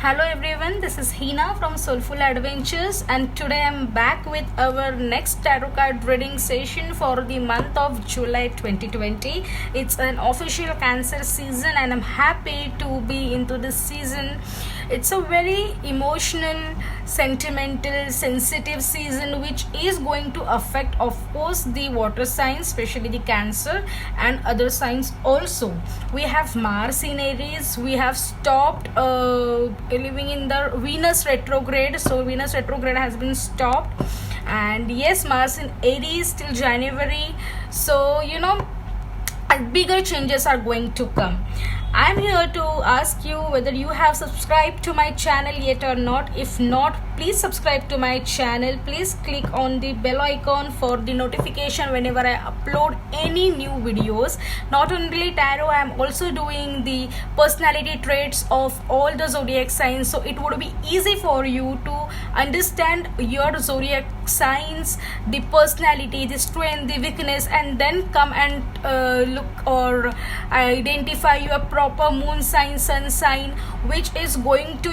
Hello everyone, this is Hina from Soulful Adventures, and today I'm back with our next tarot card reading session for the month of July 2020. It's an official Cancer season and I'm happy to be into this season. It's a very emotional, sentimental, sensitive season which is going to affect, of course, the water signs, especially the Cancer and other signs also. We have Mars in Aries. We have stopped living in the Venus retrograde. So Venus retrograde has been stopped, and yes, Mars in Aries till January. So bigger changes are going to come. I'm here to ask you whether you have subscribed to my channel yet or not. If not, please subscribe to my channel. Please click on the bell icon for the notification whenever I upload any new videos. Not only tarot, I am also doing the personality traits of all the zodiac signs, so it would be easy for you to understand your zodiac signs, the personality, the strength, the weakness, and then come and look or identify your proper moon sign, sun sign, which is going to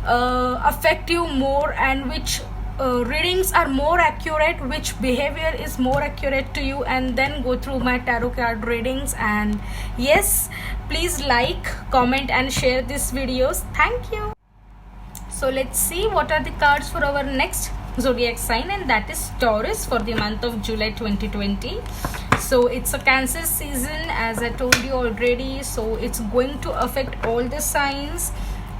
affect you more, and which readings are more accurate, which behavior is more accurate to you, and then go through my tarot card readings. And yes, please like, comment and share these videos. Thank you. So let's see what are the cards for our next zodiac sign, and that is Taurus for the month of July 2020. So it's a Cancer season, as I told you already, so it's going to affect all the signs.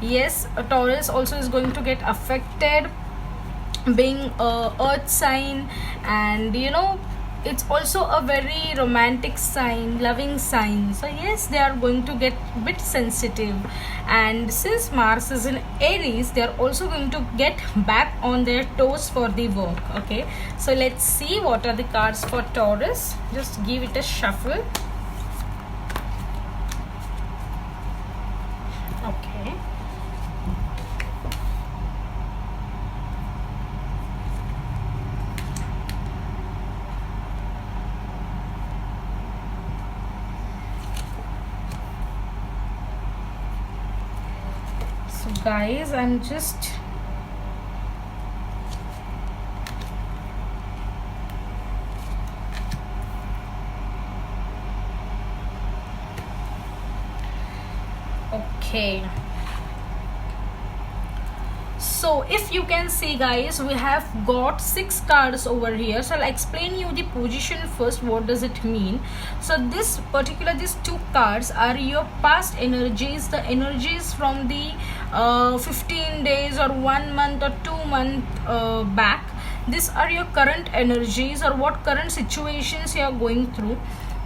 Yes, Taurus also is going to get affected, being a earth sign, and it's also a very romantic sign, loving sign. So yes, they are going to get a bit sensitive, and since Mars is in Aries, they are also going to get back on their toes for the work. Okay, so let's see what are the cards for Taurus. Just give it a shuffle. Okay, so guys, I'm just okay. So if you can see, guys, we have got 6 cards over here. So I'll explain you the position first. What does it mean? So these 2 cards are your past energies, the energies from the 15 days or 1 month or 2 month back. These are your current energies, or what current situations you are going through,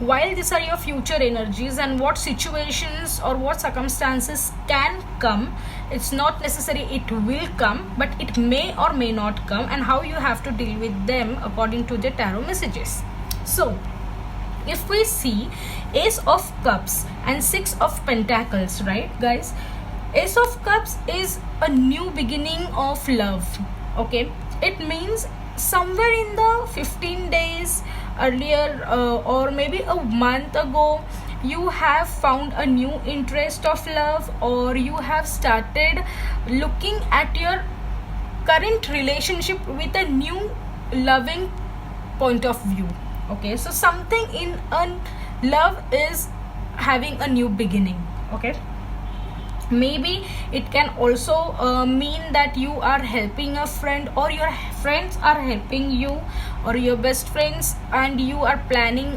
while these are your future energies and what situations or what circumstances can come. It's not necessary it will come, but it may or may not come, and how you have to deal with them according to the tarot messages. So if we see Ace of Cups and 6 of Pentacles, right guys, Ace of Cups is a new beginning of love. Okay, it means somewhere in the 15 days earlier or maybe a month ago, you have found a new interest of love, or you have started looking at your current relationship with a new loving point of view. Okay, so something in love is having a new beginning. Okay, maybe it can also mean that you are helping a friend, or your friends are helping you, or your best friends, and you are planning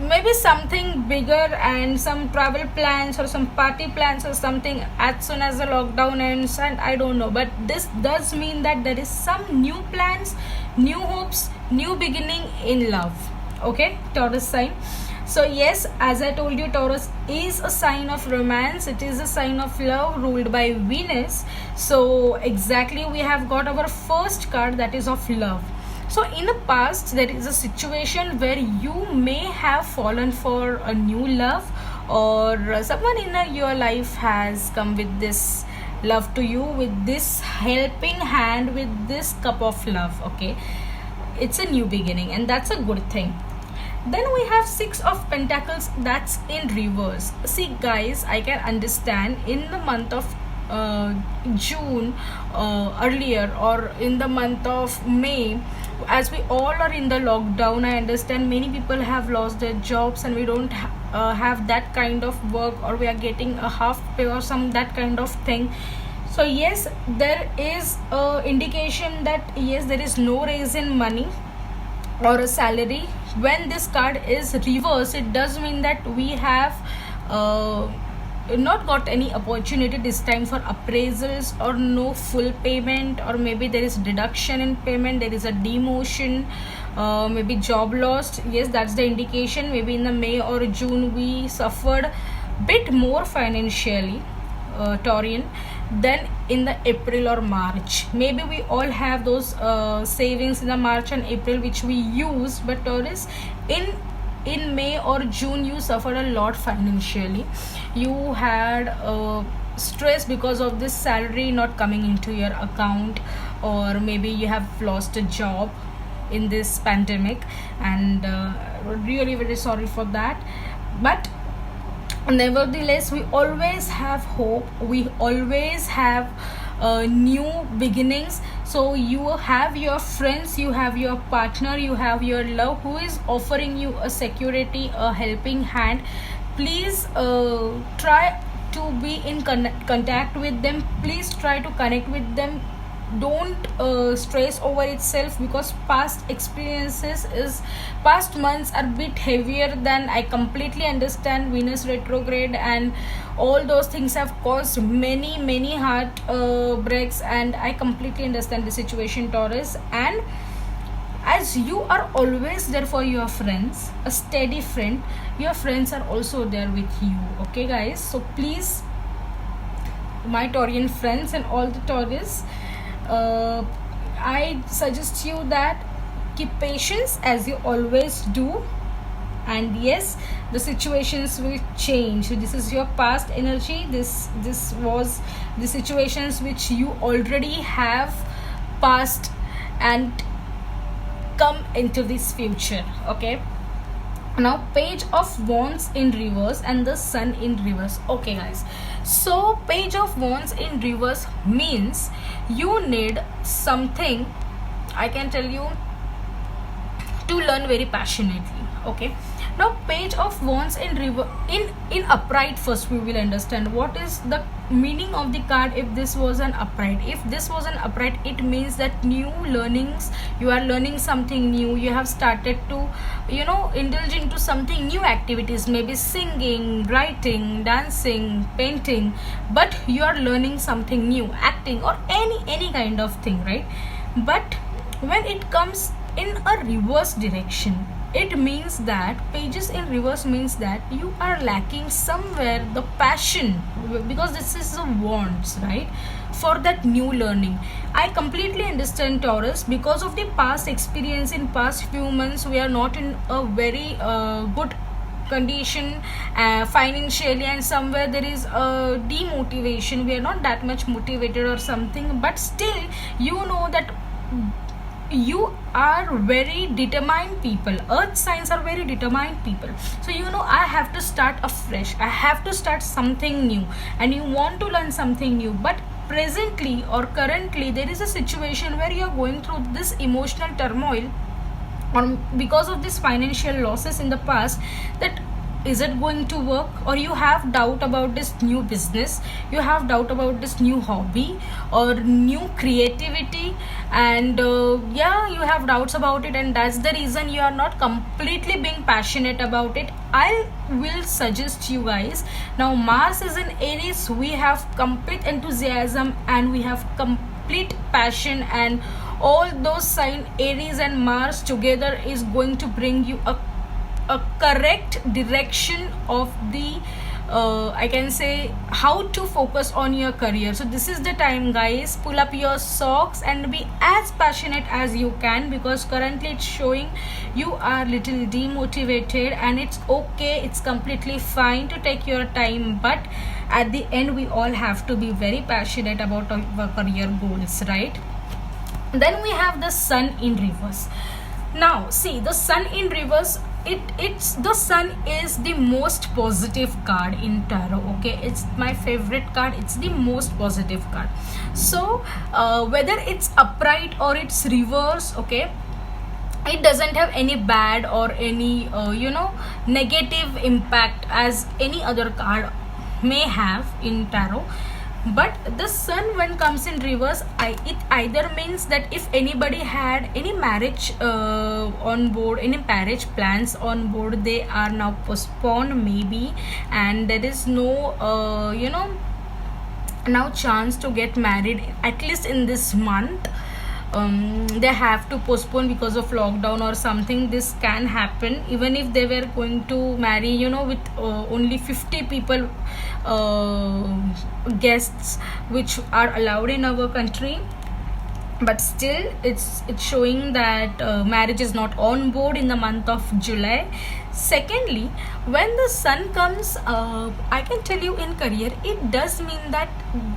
maybe something bigger, and some travel plans or some party plans or something as soon as the lockdown ends, and I don't know, but this does mean that there is some new plans, new hopes, new beginning in love. Okay, Taurus sign. So yes, as I told you, Taurus is a sign of romance. It is a sign of love ruled by Venus. So exactly, we have got our first card, that is of love. So in the past, there is a situation where you may have fallen for a new love, or someone in your life has come with this love to you, with this helping hand, with this cup of love. Okay, it's a new beginning, and that's a good thing. Then we have Six of Pentacles, that's in reverse. See guys, I can understand in the month of June earlier, or in the month of May, as we all are in the lockdown, I understand many people have lost their jobs and we don't have that kind of work, or we are getting a half pay or some that kind of thing. So yes, there is a indication that yes, there is no raise in money or a salary. When this card is reversed, it does mean that we have not got any opportunity this time for appraisals, or no full payment, or maybe there is deduction in payment, there is a demotion, maybe job lost. Yes, that's the indication. Maybe in the May or June we suffered bit more financially, Taurian, than in the April or March. Maybe we all have those savings in the March and April which we use, but Taurus, in May or June you suffered a lot financially. You had stress because of this salary not coming into your account, or maybe you have lost a job in this pandemic, and really very sorry for that. But nevertheless, we always have hope, we always have new beginnings. So you have your friends, you have your partner, you have your love who is offering you a security, a helping hand. Please try to be in contact with them. Please try to connect with them. Don't stress over itself, because past experiences is past months are a bit heavier than I completely understand. Venus retrograde and all those things have caused many heart breaks, and I completely understand the situation, Taurus. And as you are always there for your friends, a steady friend, your friends are also there with you. Okay guys, so please, my Taurian friends and all the Taurus, I suggest you that keep patience as you always do. And yes, the situations will change. So this is your past energy. This was the situations which you already have passed and come into this future. Okay, now Page of Wands in reverse and the Sun in reverse. Okay guys, so Page of Wands in reverse means you need something, I can tell you, to learn very passionately. Okay, now Page of Wands in in upright. First we will understand what is the meaning of the card. If this was an upright, if this was an upright, it means that new learnings, you are learning something new, you have started to indulge into something new activities, maybe singing, writing, dancing, painting, but you are learning something new, acting, or any kind of thing, right? But when it comes in a reverse direction, it means that pages in reverse means that you are lacking somewhere the passion, because this is the wands, right, for that new learning. I completely understand, Taurus, because of the past experience in past few months we are not in a very good condition financially, and somewhere there is a demotivation, we are not that much motivated or something. But still, you know that you are very determined people. Earth signs are very determined people. So I have to start afresh, I have to start something new, and you want to learn something new. But presently or currently there is a situation where you are going through this emotional turmoil, or because of this financial losses in the past, that is it going to work, or you have doubt about this new business, you have doubt about this new hobby or new creativity, and you have doubts about it, and that's the reason you are not completely being passionate about it. I will suggest you guys, now Mars is in Aries, we have complete enthusiasm and we have complete passion, and all those sign Aries and Mars together is going to bring you a correct direction of the I can say how to focus on your career. So this is the time, guys, pull up your socks and be as passionate as you can, because currently it's showing you are little demotivated, and it's okay, it's completely fine to take your time, but at the end we all have to be very passionate about our career goals, right? Then we have the Sun in reverse. Now see, the Sun in reverse it's the sun is the most positive card in tarot. Okay, it's my favorite card, it's the most positive card. So whether it's upright or it's reverse, okay, it doesn't have any bad or any negative impact as any other card may have in tarot. But the sun when comes in reverse, it either means that if anybody had any marriage on board, any marriage plans on board, they are now postponed maybe, and there is no now chance to get married at least in this month. They have to postpone because of lockdown or something. This can happen even if they were going to marry with only 50 people guests which are allowed in our country. But still it's showing that marriage is not on board in the month of July. Secondly, when the sun comes, I can tell you in career, it does mean that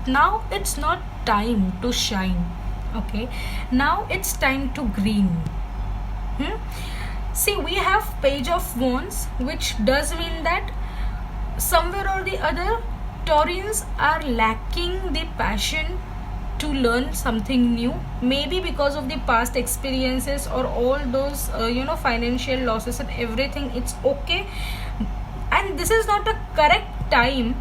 now it's not time to shine. Okay, now it's time to green. See, we have page of wands, which does mean that somewhere or the other Taurians are lacking the passion to learn something new, maybe because of the past experiences or all those financial losses and everything. It's okay, and this is not a correct time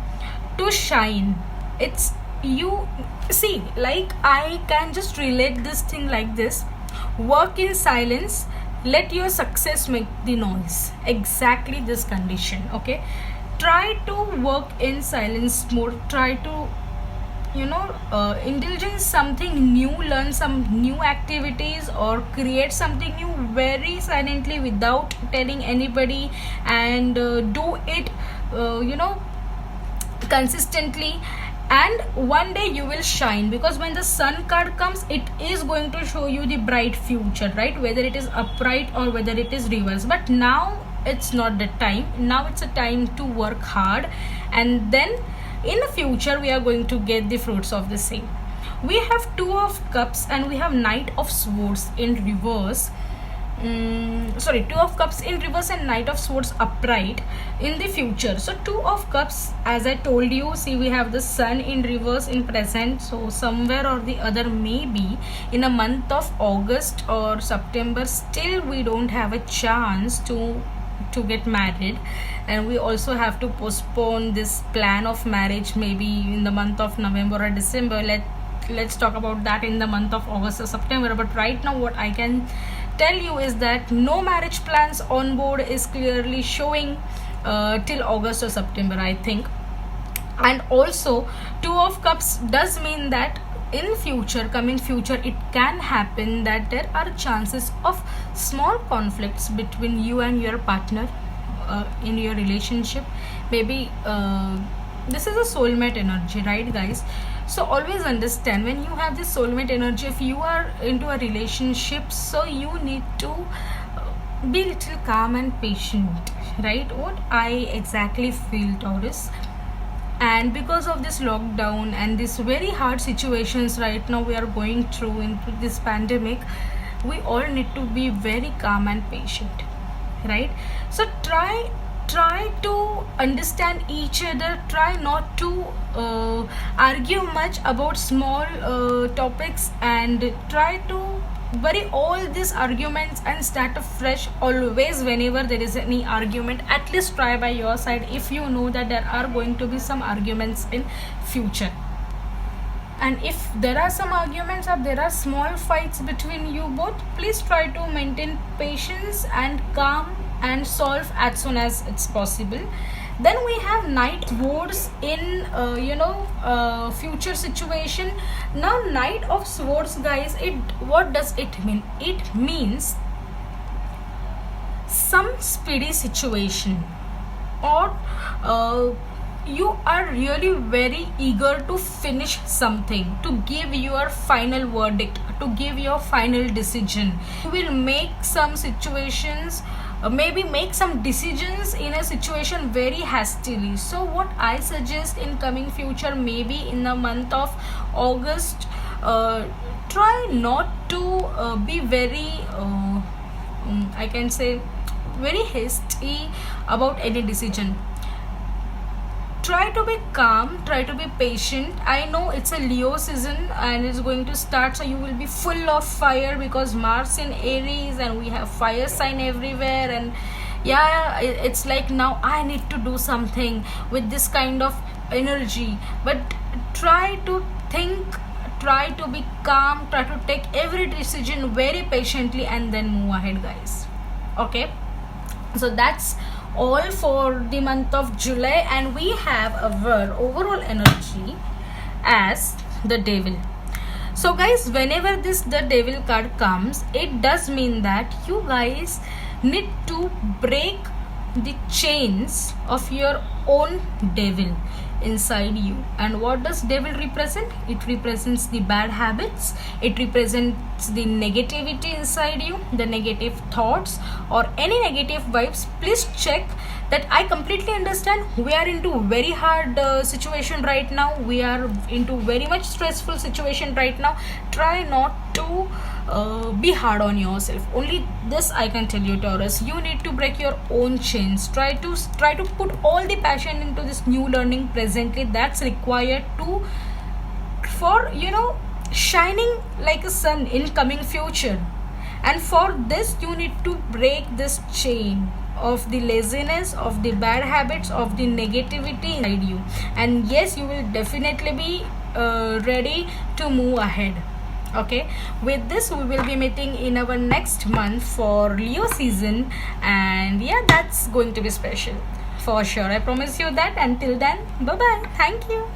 to shine. It's, you see, like, I can just relate this thing like this: work in silence, let your success make the noise. Exactly this condition. Okay, try to work in silence mode, try to indulge in something new, learn some new activities or create something new very silently without telling anybody, and do it consistently, and one day you will shine. Because when the sun card comes, it is going to show you the bright future, right? Whether it is upright or whether it is reverse. But now it's not the time. Now it's a time to work hard, and then in the future we are going to get the fruits of the same. We have Two of Cups and we have Knight of Swords in reverse. Two of Cups in reverse and Knight of Swords upright in the future. So Two of Cups, as I told you, see, we have the sun in reverse in present. So somewhere or the other, maybe in a month of August or September, still we don't have a chance to get married, and we also have to postpone this plan of marriage maybe in the month of November or December. Let's talk about that in the month of August or September. But right now what I can tell you is that no marriage plans on board is clearly showing till August or September, I think. And also Two of Cups does mean that in future, coming future, it can happen that there are chances of small conflicts between you and your partner in your relationship. Maybe this is a soulmate energy, right, guys? So always understand, when you have this soulmate energy, if you are into a relationship, so you need to be little calm and patient, right? What I exactly feel, Taurus. And because of this lockdown and this very hard situations right now we are going through into this pandemic, we all need to be very calm and patient, right? So try to understand each other, try not to argue much about small topics, and try to bury all these arguments and start afresh always. Whenever there is any argument, at least try by your side if you know that there are going to be some arguments in future. And if there are some arguments or there are small fights between you both, please try to maintain patience and calm and solve as soon as it's possible. Then we have Knight Swords in future situation. Now Knight of Swords, guys, what does it mean? It means some speedy situation, or you are really very eager to finish something, to give your final verdict, to give your final decision. You will make some situations, maybe make some decisions in a situation very hastily. So what I suggest in coming future, maybe in the month of August, try not to be very I can say very hasty about any decision. Try to be calm, try to be patient. I know it's a Leo season and it's going to start, so you will be full of fire because Mars in Aries and we have fire sign everywhere. And yeah, it's like now I need to do something with this kind of energy. But try to think, try to be calm, try to take every decision very patiently and then move ahead, guys. Okay, so that's all for the month of July, and we have our overall energy as the devil. So guys, whenever the devil card comes, it does mean that you guys need to break the chains of your own devil inside you. And what does devil represent? It represents the bad habits, it represents the negativity inside you, the negative thoughts or any negative vibes. Please check that. I completely understand we are into very hard situation right now, we are into very much stressful situation right now. Try not to be hard on yourself. Only this I can tell you, Taurus, you need to break your own chains. Try to put all the passion into this new learning presently that's required to for shining like a sun in coming future. And for this you need to break this chain of the laziness, of the bad habits, of the negativity inside you. And yes, you will definitely be ready to move ahead. Okay, with this we will be meeting in our next month for Leo season, and yeah, that's going to be special for sure. I promise you that. Until then, bye bye. Thank you.